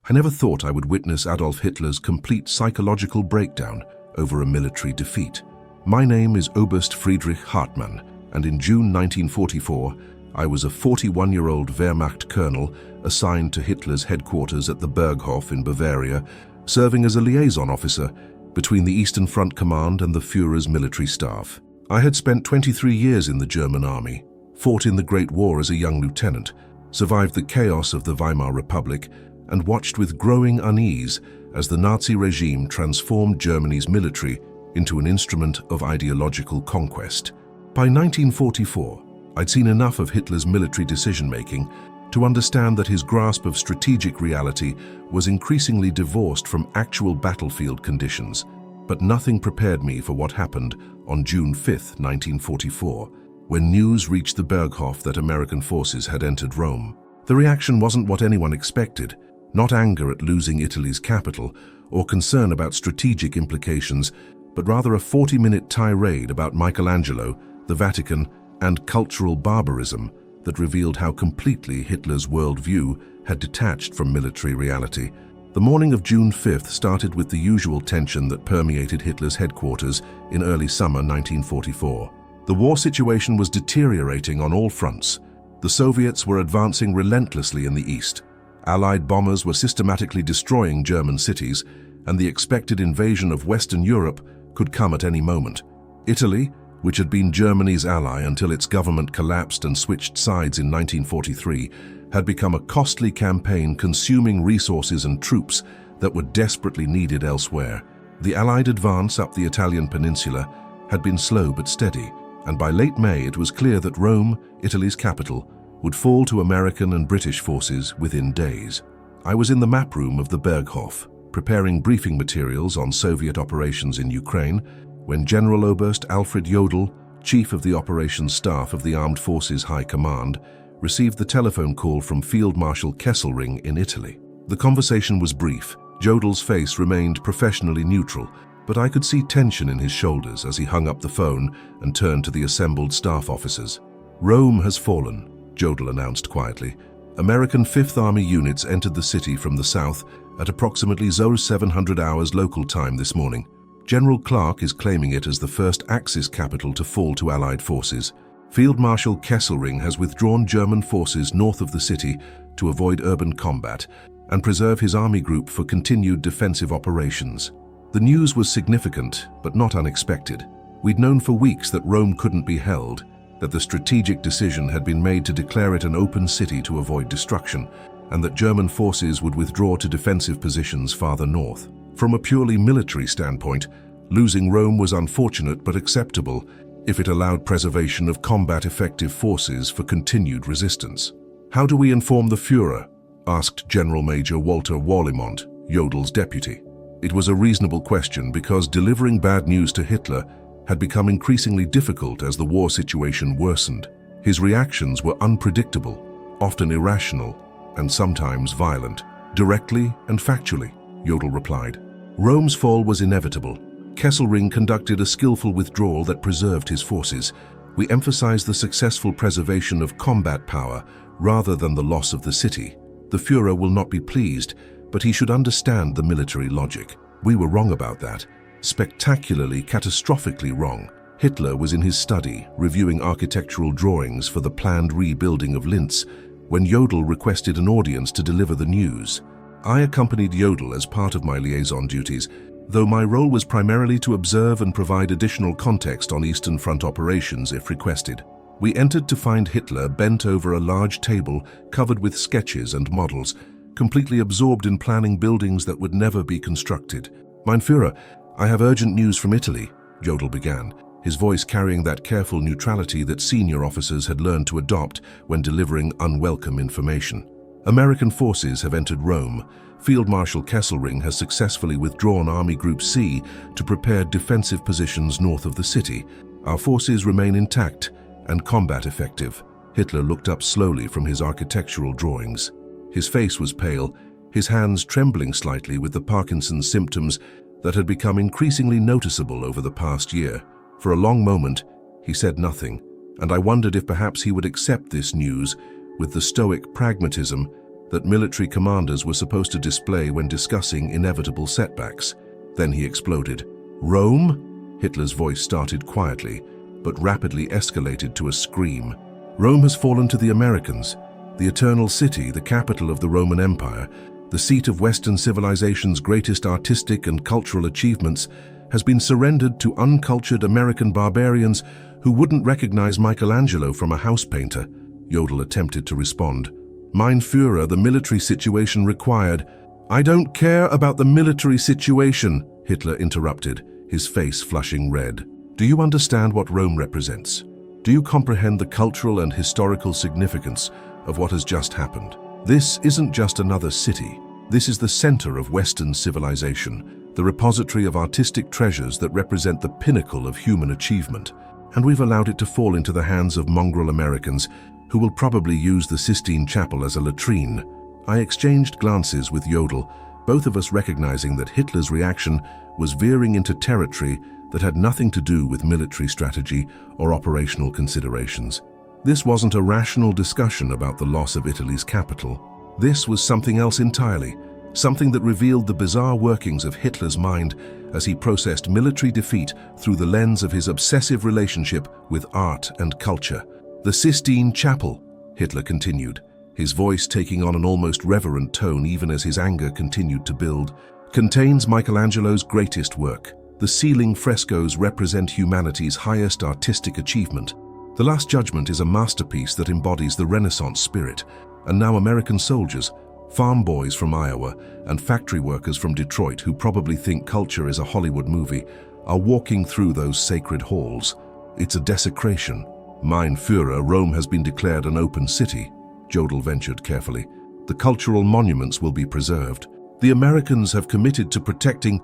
I never thought I would witness Adolf Hitler's complete psychological breakdown over a military defeat. My name is Oberst Friedrich Hartmann, and in June 1944, I was a 41-year-old Wehrmacht colonel assigned to Hitler's headquarters at the Berghof in Bavaria, serving as a liaison officer between the Eastern Front Command and the Führer's military staff. I had spent 23 years in the German army, fought in the Great War as a young lieutenant, survived the chaos of the Weimar Republic, and watched with growing unease as the Nazi regime transformed Germany's military into an instrument of ideological conquest. By 1944, I'd seen enough of Hitler's military decision-making to understand that his grasp of strategic reality was increasingly divorced from actual battlefield conditions. But nothing prepared me for what happened on June 5, 1944, when news reached the Berghof that American forces had entered Rome. The reaction wasn't what anyone expected, not anger at losing Italy's capital or concern about strategic implications, but rather a 40-minute tirade about Michelangelo, the Vatican, and cultural barbarism that revealed how completely Hitler's worldview had detached from military reality. The morning of June 5th started with the usual tension that permeated Hitler's headquarters in early summer 1944. The war situation was deteriorating on all fronts. The Soviets were advancing relentlessly in the east. Allied bombers were systematically destroying German cities, and the expected invasion of Western Europe could come at any moment. Italy, which had been Germany's ally until its government collapsed and switched sides in 1943, had become a costly campaign consuming resources and troops that were desperately needed elsewhere. The Allied advance up the Italian peninsula had been slow but steady, and by late May it was clear that Rome, Italy's capital, would fall to American and British forces within days. I was in the map room of the Berghof, preparing briefing materials on Soviet operations in Ukraine, when General Oberst Alfred Jodl, chief of the operations staff of the Armed Forces High Command, received the telephone call from Field Marshal Kesselring in Italy. The conversation was brief. Jodl's face remained professionally neutral, but I could see tension in his shoulders as he hung up the phone and turned to the assembled staff officers. "Rome has fallen," Jodl announced quietly. American Fifth Army units entered the city from the south at approximately 0700 hours local time this morning. General Clark is claiming it as the first Axis capital to fall to Allied forces. Field Marshal Kesselring has withdrawn German forces north of the city to avoid urban combat and preserve his army group for continued defensive operations. The news was significant, but not unexpected. We'd known for weeks that Rome couldn't be held, that the strategic decision had been made to declare it an open city to avoid destruction, and that German forces would withdraw to defensive positions farther north. From a purely military standpoint, losing Rome was unfortunate but acceptable if it allowed preservation of combat-effective forces for continued resistance. "How do we inform the Führer?" asked General Major Walter Warlimont, Jodl's deputy. It was a reasonable question because delivering bad news to Hitler had become increasingly difficult as the war situation worsened. His reactions were unpredictable, often irrational, and sometimes violent. "Directly and factually," Jodl replied. Rome's fall was inevitable. Kesselring conducted a skillful withdrawal that preserved his forces. We emphasized the successful preservation of combat power rather than the loss of the city. The Führer will not be pleased, but he should understand the military logic. We were wrong about that. Spectacularly, catastrophically wrong. Hitler was in his study, reviewing architectural drawings for the planned rebuilding of Linz, when Jodl requested an audience to deliver the news. I accompanied Jodl as part of my liaison duties, though my role was primarily to observe and provide additional context on Eastern Front operations if requested. We entered to find Hitler bent over a large table covered with sketches and models, completely absorbed in planning buildings that would never be constructed. "Mein Führer, I have urgent news from Italy," Jodl began, his voice carrying that careful neutrality that senior officers had learned to adopt when delivering unwelcome information. "American forces have entered Rome. Field Marshal Kesselring has successfully withdrawn Army Group C to prepare defensive positions north of the city. Our forces remain intact and combat effective." Hitler looked up slowly from his architectural drawings. His face was pale, his hands trembling slightly with the Parkinson's symptoms that had become increasingly noticeable over the past year. For a long moment, he said nothing, and I wondered if perhaps he would accept this news with the stoic pragmatism that military commanders were supposed to display when discussing inevitable setbacks. Then he exploded. "Rome?" Hitler's voice started quietly, but rapidly escalated to a scream. "Rome has fallen to the Americans. The Eternal City, the capital of the Roman Empire, the seat of Western civilization's greatest artistic and cultural achievements, has been surrendered to uncultured American barbarians who wouldn't recognize Michelangelo from a house painter." Jodl attempted to respond. "Mein Führer, the military situation required—" "I don't care about the military situation," Hitler interrupted, his face flushing red. "Do you understand what Rome represents? Do you comprehend the cultural and historical significance of what has just happened? This isn't just another city. This is the center of Western civilization, the repository of artistic treasures that represent the pinnacle of human achievement. And we've allowed it to fall into the hands of mongrel Americans who will probably use the Sistine Chapel as a latrine." I exchanged glances with Jodl, both of us recognizing that Hitler's reaction was veering into territory that had nothing to do with military strategy or operational considerations. This wasn't a rational discussion about the loss of Italy's capital. This was something else entirely, something that revealed the bizarre workings of Hitler's mind as he processed military defeat through the lens of his obsessive relationship with art and culture. "The Sistine Chapel," Hitler continued, his voice taking on an almost reverent tone even as his anger continued to build, "contains Michelangelo's greatest work. The ceiling frescoes represent humanity's highest artistic achievement. The Last Judgment is a masterpiece that embodies the Renaissance spirit, and now American soldiers, farm boys from Iowa, and factory workers from Detroit who probably think culture is a Hollywood movie, are walking through those sacred halls. It's a desecration. Mein Führer, Rome has been declared an open city," Jodl ventured carefully. "The cultural monuments will be preserved. The Americans committed to protecting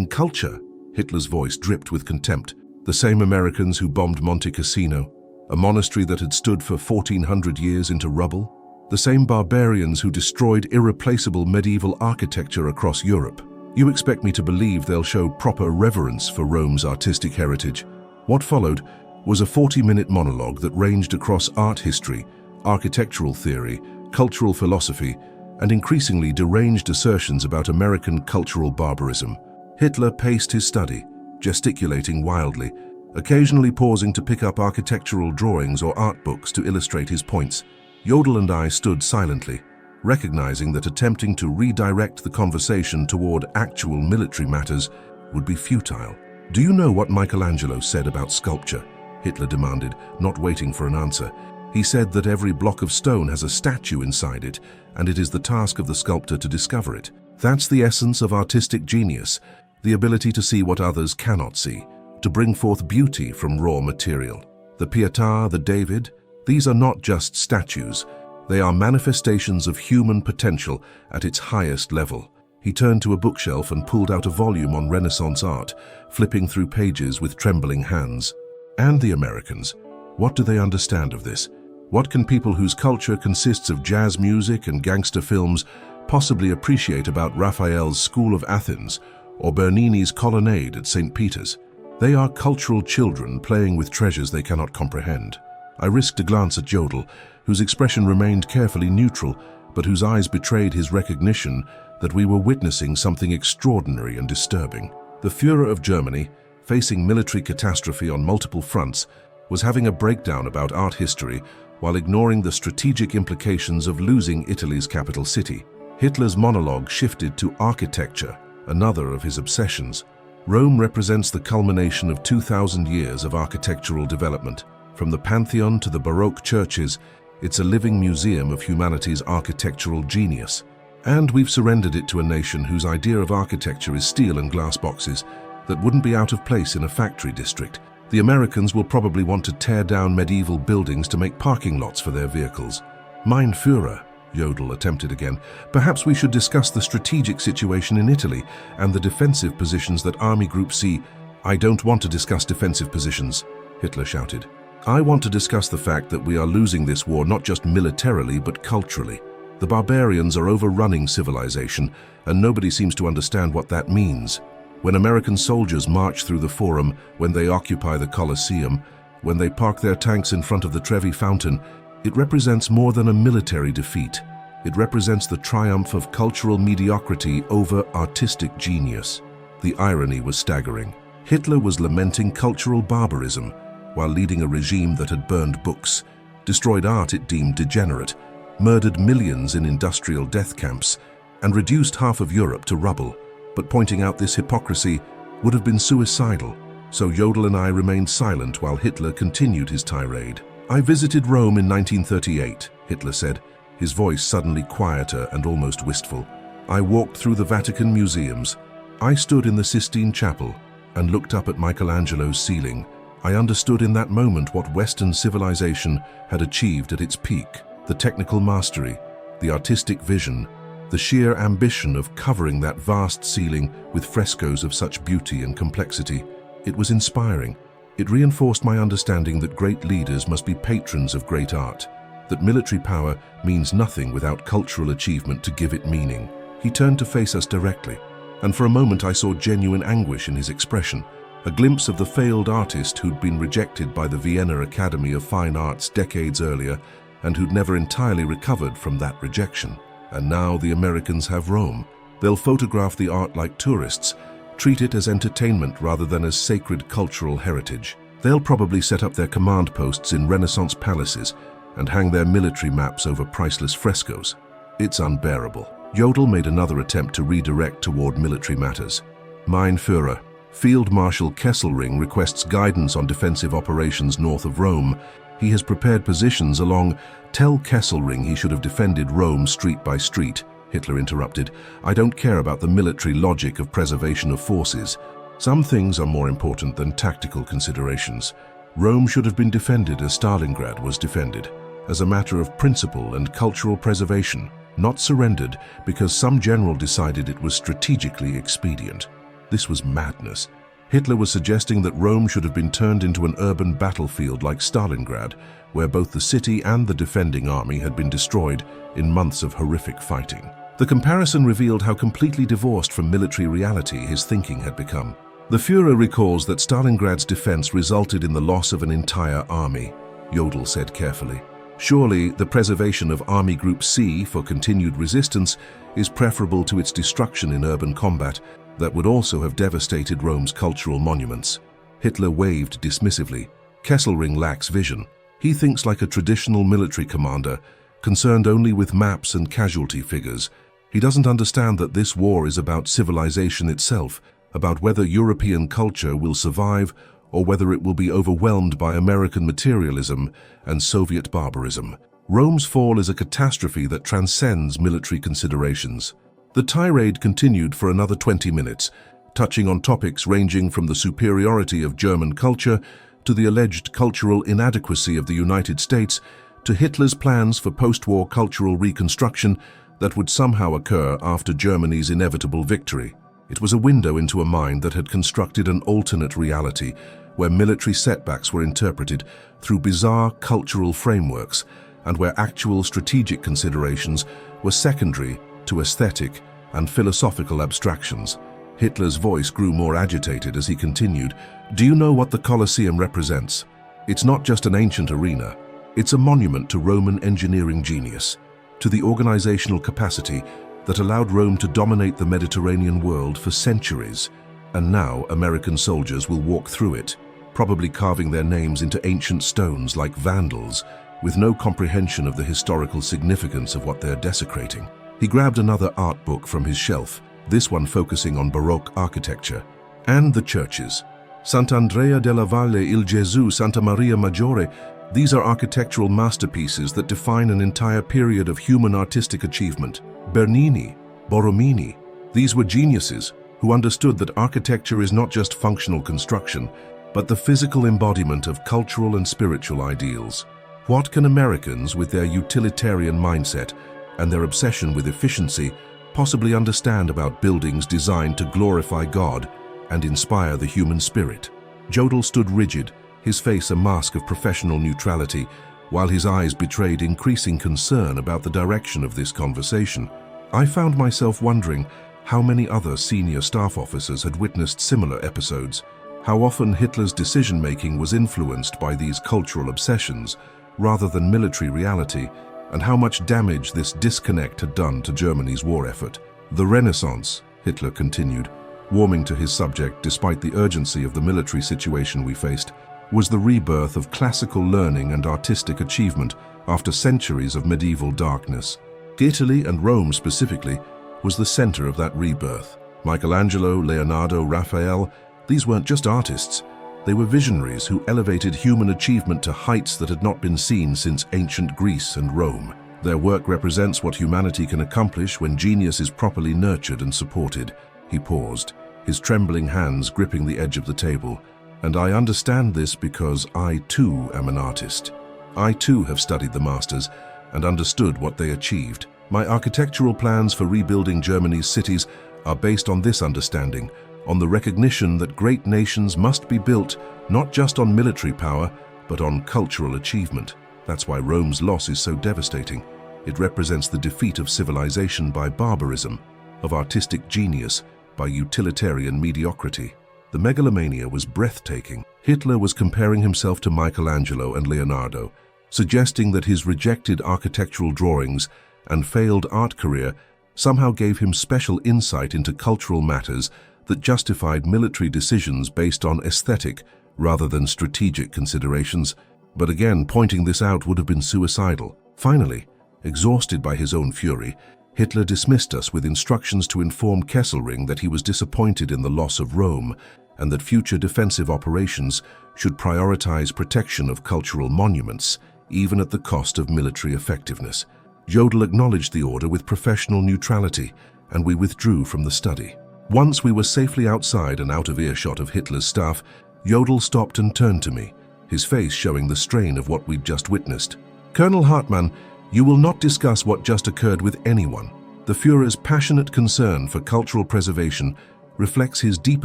culture." Hitler's voice dripped with contempt. "The same Americans who bombed Monte Cassino, a monastery that had stood for 1400 years into rubble? The same barbarians who destroyed irreplaceable medieval architecture across Europe. You expect me to believe they'll show proper reverence for Rome's artistic heritage?" What followed was a 40-minute monologue that ranged across art history, architectural theory, cultural philosophy, and increasingly deranged assertions about American cultural barbarism. Hitler paced his study, gesticulating wildly, occasionally pausing to pick up architectural drawings or art books to illustrate his points. Jodl and I stood silently, recognizing that attempting to redirect the conversation toward actual military matters would be futile. "Do you know what Michelangelo said about sculpture?" Hitler demanded, not waiting for an answer. "He said that every block of stone has a statue inside it, and it is the task of the sculptor to discover it. That's the essence of artistic genius, the ability to see what others cannot see, to bring forth beauty from raw material. The Pietà, the David, these are not just statues. They are manifestations of human potential at its highest level." He turned to a bookshelf and pulled out a volume on Renaissance art, flipping through pages with trembling hands. "And the Americans, what do they understand of this? What can people whose culture consists of jazz music and gangster films possibly appreciate about Raphael's School of Athens or Bernini's Colonnade at St. Peter's? They are cultural children playing with treasures they cannot comprehend." I risked a glance at Jodl, whose expression remained carefully neutral, but whose eyes betrayed his recognition that we were witnessing something extraordinary and disturbing. The Führer of Germany, facing military catastrophe on multiple fronts, was having a breakdown about art history while ignoring the strategic implications of losing Italy's capital city. Hitler's monologue shifted to architecture, another of his obsessions. Rome represents the culmination of 2,000 years of architectural development. From the Pantheon to the Baroque churches, it's a living museum of humanity's architectural genius. And we've surrendered it to a nation whose idea of architecture is steel and glass boxes that wouldn't be out of place in a factory district. The Americans will probably want to tear down medieval buildings to make parking lots for their vehicles. "Mein Führer," Jodl attempted again, "perhaps we should discuss the strategic situation in Italy and the defensive positions that army groups see." "I don't want to discuss defensive positions," Hitler shouted. "I want to discuss the fact that we are losing this war not just militarily but culturally. The barbarians are overrunning civilization, and nobody seems to understand what that means. When American soldiers march through the Forum, when they occupy the Colosseum, when they park their tanks in front of the Trevi Fountain, It represents more than a military defeat. It represents the triumph of cultural mediocrity over artistic genius. The irony was staggering. Hitler was lamenting cultural barbarism while leading a regime that had burned books, destroyed art it deemed degenerate, murdered millions in industrial death camps, and reduced half of Europe to rubble. But pointing out this hypocrisy would have been suicidal, so Jodl and I remained silent while Hitler continued his tirade. "I visited Rome in 1938, Hitler said, his voice suddenly quieter and almost wistful. "I walked through the Vatican museums. I stood in the Sistine Chapel and looked up at Michelangelo's ceiling. I understood in that moment what Western civilization had achieved at its peak: the technical mastery, the artistic vision, the sheer ambition of covering that vast ceiling with frescoes of such beauty and complexity. It was inspiring. It reinforced my understanding that great leaders must be patrons of great art, that military power means nothing without cultural achievement to give it meaning." He turned to face us directly, and for a moment I saw genuine anguish in his expression, a glimpse of the failed artist who'd been rejected by the Vienna Academy of Fine Arts decades earlier and who'd never entirely recovered from that rejection. And now the Americans have Rome. They'll photograph the art like tourists, treat it as entertainment rather than as sacred cultural heritage. They'll probably set up their command posts in Renaissance palaces and hang their military maps over priceless frescoes. It's unbearable. Jodl made another attempt to redirect toward military matters. "Mein Führer, Field Marshal Kesselring requests guidance on defensive operations north of Rome. He has prepared positions along—" "Tell Kesselring he should have defended Rome street by street," Hitler interrupted. "I don't care about the military logic of preservation of forces. Some things are more important than tactical considerations. Rome should have been defended as Stalingrad was defended, as a matter of principle and cultural preservation, not surrendered because some general decided it was strategically expedient." This was madness. Hitler was suggesting that Rome should have been turned into an urban battlefield like Stalingrad, where both the city and the defending army had been destroyed in months of horrific fighting. The comparison revealed how completely divorced from military reality his thinking had become. "The Führer recalls that Stalingrad's defense resulted in the loss of an entire army," Jodl said carefully. "Surely the preservation of Army Group C for continued resistance is preferable to its destruction in urban combat that would also have devastated Rome's cultural monuments." Hitler waved dismissively. "Kesselring lacks vision. He thinks like a traditional military commander, concerned only with maps and casualty figures. He doesn't understand that this war is about civilization itself, about whether European culture will survive or whether it will be overwhelmed by American materialism and Soviet barbarism. Rome's fall is a catastrophe that transcends military considerations." The tirade continued for another 20 minutes, touching on topics ranging from the superiority of German culture to the alleged cultural inadequacy of the United States to Hitler's plans for post-war cultural reconstruction that would somehow occur after Germany's inevitable victory. It was a window into a mind that had constructed an alternate reality where military setbacks were interpreted through bizarre cultural frameworks and where actual strategic considerations were secondary to aesthetic and philosophical abstractions. Hitler's voice grew more agitated as he continued. "Do you know what the Colosseum represents? It's not just an ancient arena. It's a monument to Roman engineering genius, to the organizational capacity that allowed Rome to dominate the Mediterranean world for centuries. And now American soldiers will walk through it, probably carving their names into ancient stones like vandals, with no comprehension of the historical significance of what they're desecrating." He grabbed another art book from his shelf, this one focusing on Baroque architecture. "And the churches. Sant'Andrea della Valle, il Gesù, Santa Maria Maggiore. These are architectural masterpieces that define an entire period of human artistic achievement. Bernini, Borromini. These were geniuses who understood that architecture is not just functional construction, but the physical embodiment of cultural and spiritual ideals. What can Americans, with their utilitarian mindset and their obsession with efficiency, possibly understand about buildings designed to glorify God and inspire the human spirit?" Jodl stood rigid, his face a mask of professional neutrality, while his eyes betrayed increasing concern about the direction of this conversation. I found myself wondering how many other senior staff officers had witnessed similar episodes, how often Hitler's decision-making was influenced by these cultural obsessions, rather than military reality, and how much damage this disconnect had done to Germany's war effort. The Renaissance, Hitler continued, warming to his subject despite the urgency of the military situation we faced, was the rebirth of classical learning and artistic achievement after centuries of medieval darkness. Italy, and Rome specifically, was the center of that rebirth. Michelangelo, Leonardo, Raphael, these weren't just artists. They were visionaries who elevated human achievement to heights that had not been seen since ancient Greece and Rome. Their work represents what humanity can accomplish when genius is properly nurtured and supported. He paused, his trembling hands gripping the edge of the table. And I understand this because I too am an artist. I too have studied the masters and understood what they achieved. My architectural plans for rebuilding Germany's cities are based on this understanding, on the recognition that great nations must be built not just on military power, but on cultural achievement. That's why Rome's loss is so devastating. It represents the defeat of civilization by barbarism, of artistic genius by utilitarian mediocrity. The megalomania was breathtaking. Hitler was comparing himself to Michelangelo and Leonardo, suggesting that his rejected architectural drawings and failed art career somehow gave him special insight into cultural matters that justified military decisions based on aesthetic rather than strategic considerations. But again, pointing this out would have been suicidal. Finally, exhausted by his own fury, Hitler dismissed us with instructions to inform Kesselring that he was disappointed in the loss of Rome and that future defensive operations should prioritize protection of cultural monuments, even at the cost of military effectiveness. Jodl acknowledged the order with professional neutrality, and we withdrew from the study. Once we were safely outside and out of earshot of Hitler's staff, Jodl stopped and turned to me, his face showing the strain of what we'd just witnessed. "Colonel Hartmann, you will not discuss what just occurred with anyone. The Führer's passionate concern for cultural preservation reflects his deep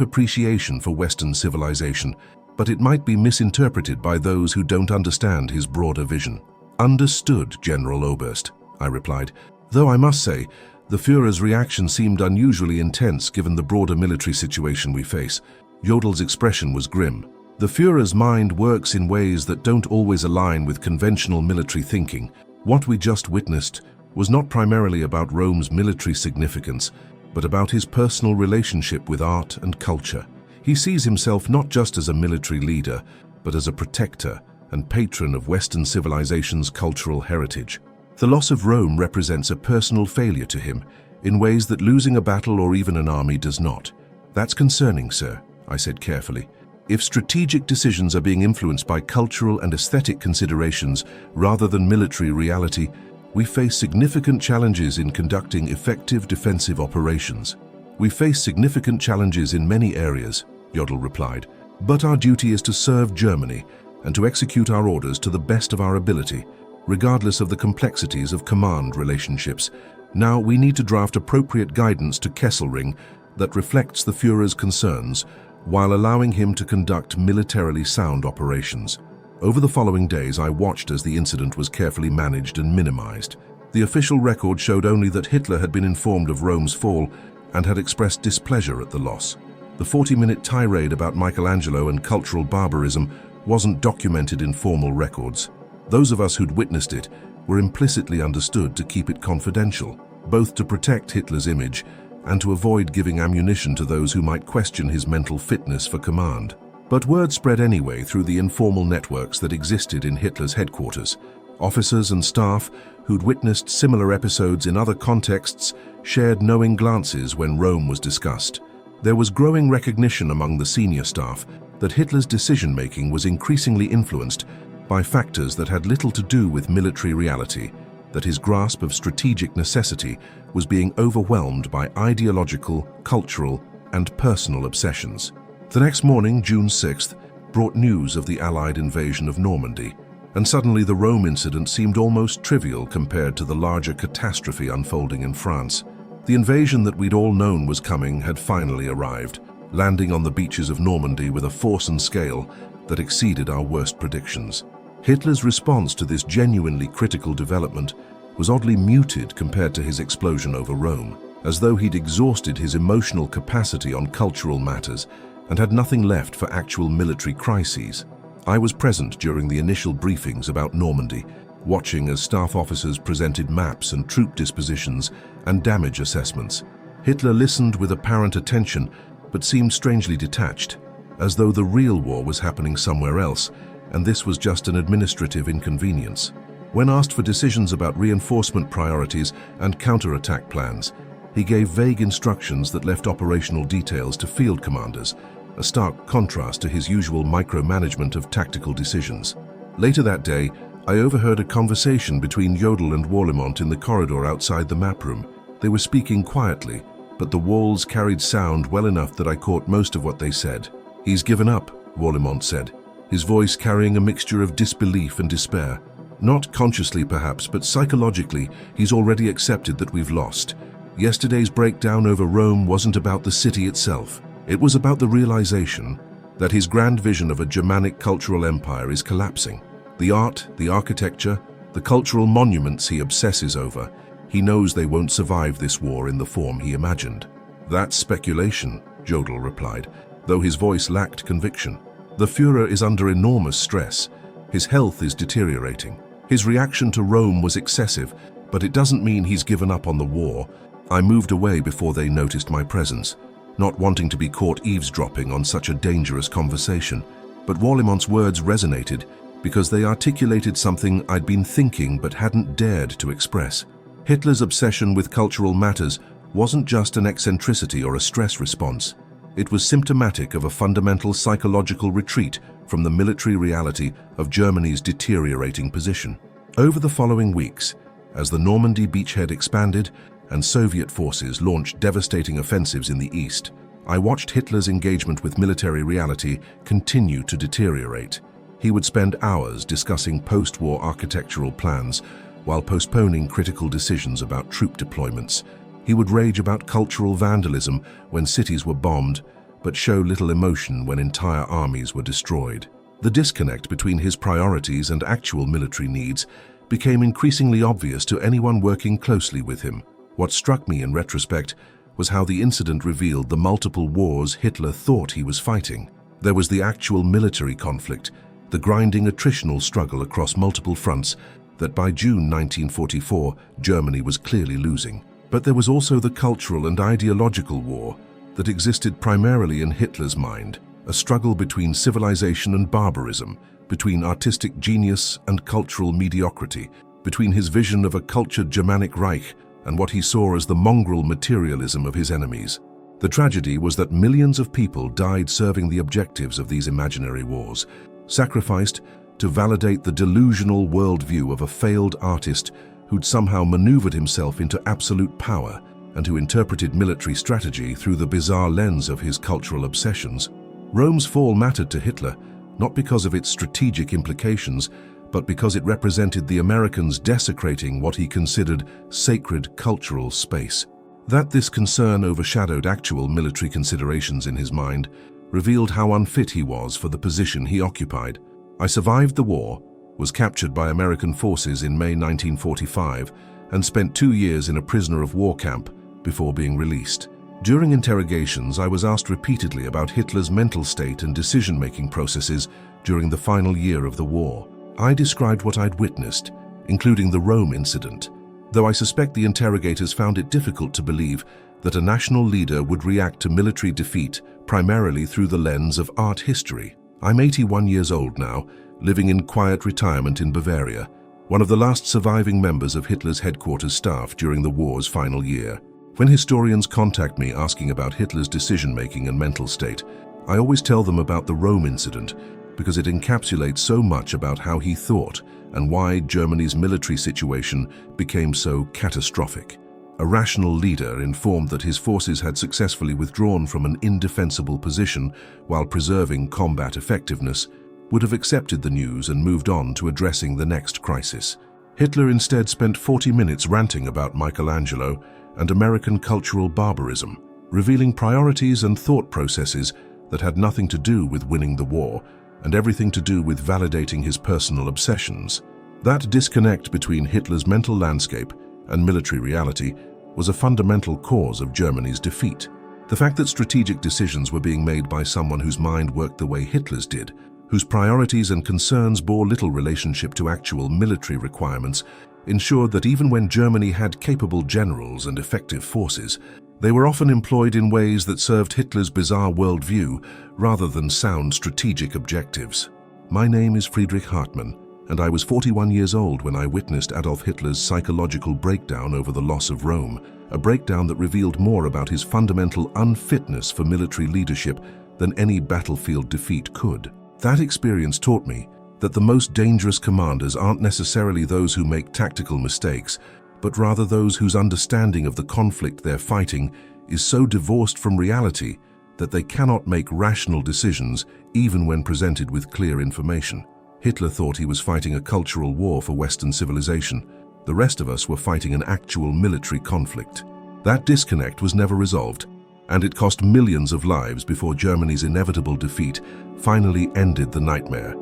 appreciation for Western civilization, but it might be misinterpreted by those who don't understand his broader vision." "Understood, General Oberst," I replied, though I must say, the Führer's reaction seemed unusually intense given the broader military situation we face. Jodl's expression was grim. "The Führer's mind works in ways that don't always align with conventional military thinking. What we just witnessed was not primarily about Rome's military significance, but about his personal relationship with art and culture. He sees himself not just as a military leader, but as a protector and patron of Western civilization's cultural heritage. The loss of Rome represents a personal failure to him, in ways that losing a battle or even an army does not. That's concerning, sir," I said carefully. "If strategic decisions are being influenced by cultural and aesthetic considerations rather than military reality, we face significant challenges in conducting effective defensive operations." "We face significant challenges in many areas," Jodl replied, "but our duty is to serve Germany and to execute our orders to the best of our ability, regardless of the complexities of command relationships. Now we need to draft appropriate guidance to Kesselring that reflects the Führer's concerns while allowing him to conduct militarily sound operations." Over the following days, I watched as the incident was carefully managed and minimized. The official record showed only that Hitler had been informed of Rome's fall and had expressed displeasure at the loss. The 40-minute tirade about Michelangelo and cultural barbarism wasn't documented in formal records. Those of us who'd witnessed it were implicitly understood to keep it confidential, both to protect Hitler's image and to avoid giving ammunition to those who might question his mental fitness for command. But word spread anyway through the informal networks that existed in Hitler's headquarters. Officers and staff who'd witnessed similar episodes in other contexts shared knowing glances when Rome was discussed. There was growing recognition among the senior staff that Hitler's decision-making was increasingly influenced by factors that had little to do with military reality, that his grasp of strategic necessity was being overwhelmed by ideological, cultural, and personal obsessions. The next morning, June 6th, brought news of the Allied invasion of Normandy, and suddenly the Rome incident seemed almost trivial compared to the larger catastrophe unfolding in France. The invasion that we'd all known was coming had finally arrived, landing on the beaches of Normandy with a force and scale that exceeded our worst predictions. Hitler's response to this genuinely critical development was oddly muted compared to his explosion over Rome, as though he'd exhausted his emotional capacity on cultural matters and had nothing left for actual military crises. I was present during the initial briefings about Normandy, watching as staff officers presented maps and troop dispositions and damage assessments. Hitler listened with apparent attention, but seemed strangely detached, as though the real war was happening somewhere else, and this was just an administrative inconvenience. When asked for decisions about reinforcement priorities and counterattack plans, he gave vague instructions that left operational details to field commanders, a stark contrast to his usual micromanagement of tactical decisions. Later that day, I overheard a conversation between Jodl and Warlimont in the corridor outside the map room. They were speaking quietly, but the walls carried sound well enough that I caught most of what they said. "He's given up," Warlimont said, his voice carrying a mixture of disbelief and despair. "Not consciously perhaps, but psychologically, he's already accepted that we've lost. Yesterday's breakdown over Rome wasn't about the city itself. It was about the realization that his grand vision of a Germanic cultural empire is collapsing. The art, the architecture, the cultural monuments he obsesses over, he knows they won't survive this war in the form he imagined." "That's speculation," Jodl replied, though his voice lacked conviction. "The Führer is under enormous stress. His health is deteriorating. His reaction to Rome was excessive, but it doesn't mean he's given up on the war." I moved away before they noticed my presence, not wanting to be caught eavesdropping on such a dangerous conversation. But Warlimont's words resonated because they articulated something I'd been thinking but hadn't dared to express. Hitler's obsession with cultural matters wasn't just an eccentricity or a stress response. It was symptomatic of a fundamental psychological retreat from the military reality of Germany's deteriorating position. Over the following weeks, as the Normandy beachhead expanded and Soviet forces launched devastating offensives in the east, I watched Hitler's engagement with military reality continue to deteriorate. He would spend hours discussing post-war architectural plans while postponing critical decisions about troop deployments. He would rage about cultural vandalism when cities were bombed, but show little emotion when entire armies were destroyed. The disconnect between his priorities and actual military needs became increasingly obvious to anyone working closely with him. What struck me in retrospect was how the incident revealed the multiple wars Hitler thought he was fighting. There was the actual military conflict, the grinding attritional struggle across multiple fronts that by June 1944 Germany was clearly losing. But there was also the cultural and ideological war that existed primarily in Hitler's mind, a struggle between civilization and barbarism, between artistic genius and cultural mediocrity, between his vision of a cultured Germanic Reich and what he saw as the mongrel materialism of his enemies. The tragedy was that millions of people died serving the objectives of these imaginary wars, sacrificed to validate the delusional worldview of a failed artist who'd somehow maneuvered himself into absolute power and who interpreted military strategy through the bizarre lens of his cultural obsessions. Rome's fall mattered to Hitler, not because of its strategic implications, but because it represented the Americans desecrating what he considered sacred cultural space. That this concern overshadowed actual military considerations in his mind revealed how unfit he was for the position he occupied. I survived the war, was captured by American forces in May 1945, and spent 2 years in a prisoner of war camp before being released. During interrogations, I was asked repeatedly about Hitler's mental state and decision-making processes during the final year of the war. I described what I'd witnessed, including the Rome incident, though I suspect the interrogators found it difficult to believe that a national leader would react to military defeat primarily through the lens of art history. I'm 81 years old now, living in quiet retirement in Bavaria, one of the last surviving members of Hitler's headquarters staff during the war's final year. When historians contact me asking about Hitler's decision-making and mental state, I always tell them about the Rome incident because it encapsulates so much about how he thought and why Germany's military situation became so catastrophic. A rational leader informed that his forces had successfully withdrawn from an indefensible position while preserving combat effectiveness would have accepted the news and moved on to addressing the next crisis. Hitler instead spent 40 minutes ranting about Michelangelo and American cultural barbarism, revealing priorities and thought processes that had nothing to do with winning the war and everything to do with validating his personal obsessions. That disconnect between Hitler's mental landscape and military reality was a fundamental cause of Germany's defeat. The fact that strategic decisions were being made by someone whose mind worked the way Hitler's did, whose priorities and concerns bore little relationship to actual military requirements, ensured that even when Germany had capable generals and effective forces, they were often employed in ways that served Hitler's bizarre worldview rather than sound strategic objectives. My name is Friedrich Hartmann, and I was 41 years old when I witnessed Adolf Hitler's psychological breakdown over the loss of Rome, a breakdown that revealed more about his fundamental unfitness for military leadership than any battlefield defeat could. That experience taught me that the most dangerous commanders aren't necessarily those who make tactical mistakes, but rather those whose understanding of the conflict they're fighting is so divorced from reality that they cannot make rational decisions even when presented with clear information. Hitler thought he was fighting a cultural war for Western civilization. The rest of us were fighting an actual military conflict. That disconnect was never resolved, and it cost millions of lives before Germany's inevitable defeat finally ended the nightmare.